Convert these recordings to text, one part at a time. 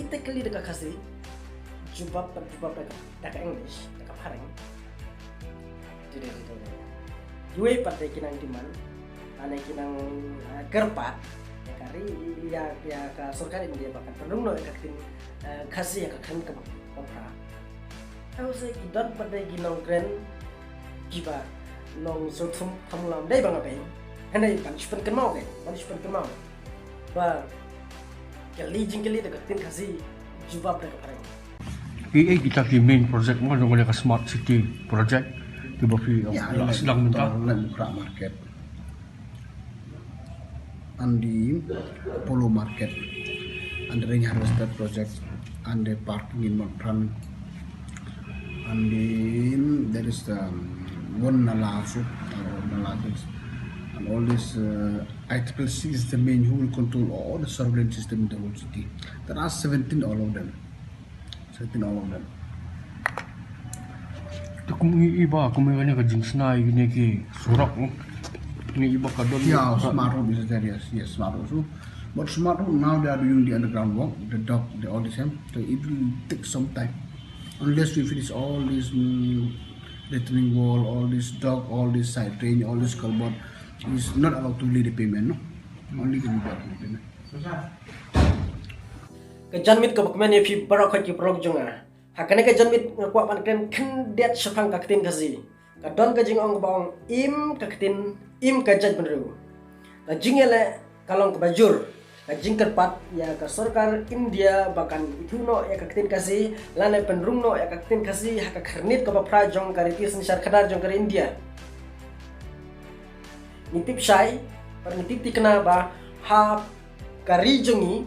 kita kali dekat kasih jubab dekat English dekat pareng tidak itu dua partai kinang diman ane kinang gerpat ya kari ya ke surga ini dia bahkan penuh no ekatin kasih ya kakak ke opera tahu saya kidot pada ginong grand jiba nong sotum kamulam dai bang apa hendak punishment kenal kan punishment kenal ba kali jingkali deketin kasih jubab dekat pareng EA kita ki main project mo nung ka smart city project di bafi silang minta Mukra market andi polo market and rain harvester project and the parking in Montran and then there is the one nalasu and all this ICC is the main who will control all the surveillance system in the whole city. There are 17 all of them. to kung iba kung may ka jing snai gini ki surak mo ni iba ka doon Yeah, smart home is there, yes, smart home. So, but smart home now they are doing the underground work, the dock, all the same. So it will take some time unless we finish all this retaining wall, all this dock, all this side drain, all this culvert. Is not allowed to lead the payment, no. Only can be the payment. Kejanmit ke bakmen ya fi barak ki prog jonga hakane kejanmit ngakwa pan kren kendet sepang kaktin kasi kadon ka jing ong bong im kaktin im kajat benru ka jingele kalong ke bajur ka jing kerpat ya ka sarkar India bahkan itu no ya kaktin kasi lane penrung no ya kaktin kasi haka kernit ka bapra jong kariti sensar kadar jong kari India nitip syai par nitip tikna ba ha kari jongi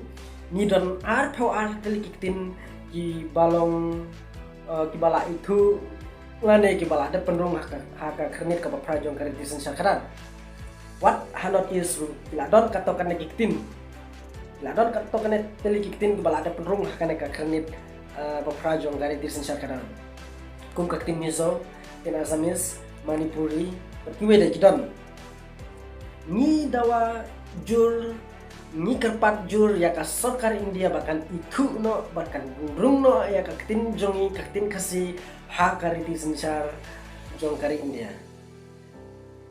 ni don arthau kali kitin ki balong ki bala itu ngane ki bala ada penrung haka kernit ka prajong kari disen sakaran what hanot is la don katokan kitin la don katokan teli kitin ki bala ada penrung haka ka kernit prajong kari disen sakaran kum kitin mizo in Assamese Manipuri kiwe de kidon ni dawa jur ni kerpat jur ya ka sarkar India bahkan itu no bahkan rung no ya ka ketin jongi ketin kasi ha kariti sensar jong kari India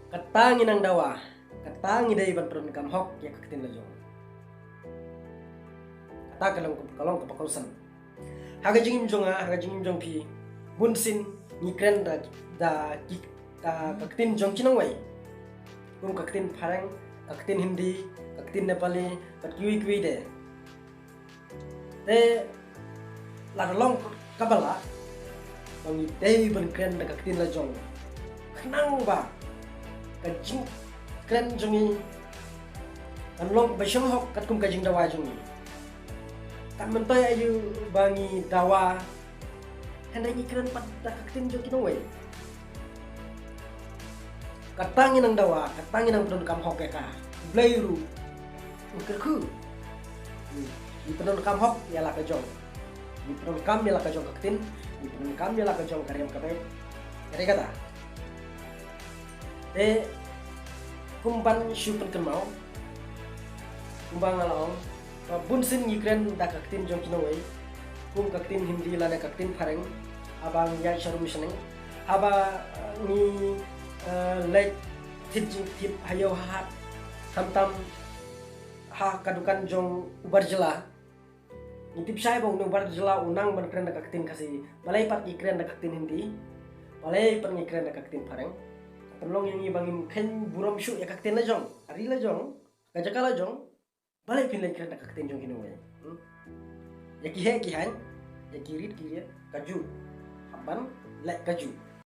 katangi nang dawa katangi dai ban peron kam hok ya ka ketin lajong kata kalong kapakausan haga jingim jong pi bunsin ni kren da ka ketin jong kinong wai kum ka ketin parang ka ketin Hindi kaktin Nepali kat kiwi de la long kabala bangi dei ban kren da kaktin la jong kenang ba kajing kren jongi kan long ba syong hok kat kum kajing dawa jongi kan mentoy ayu bangi dawa hendak ni kren pat da kaktin jong kinoi katangin ang dawa katangin ang pedon kam hok ka blairu kerku di penon kam hok ya la ka jong di penon kam ya la ka jong kaktin di penon kam ya la ka jong karyam kabe kare kata kumban syupen kemau kumbang alaong bunsin yikren da kaktin jong kinoi kum kaktin Hindi lana kaktin pareng abang ya sharum seneng aba ni like tip hayo hat tam ha kadukan jong ubar jela nitip saya bong ubar jela unang ban kren da kaktin kasi balai pat ikren da kaktin Hindi balai pan ikren da kaktin pareng pelong yang ibangin ken buram syu ya kaktin la jong ari la jong kajakala jong balai pin la ikren da kaktin jong kinoi ya kihan ya kirit kaju haban la kaju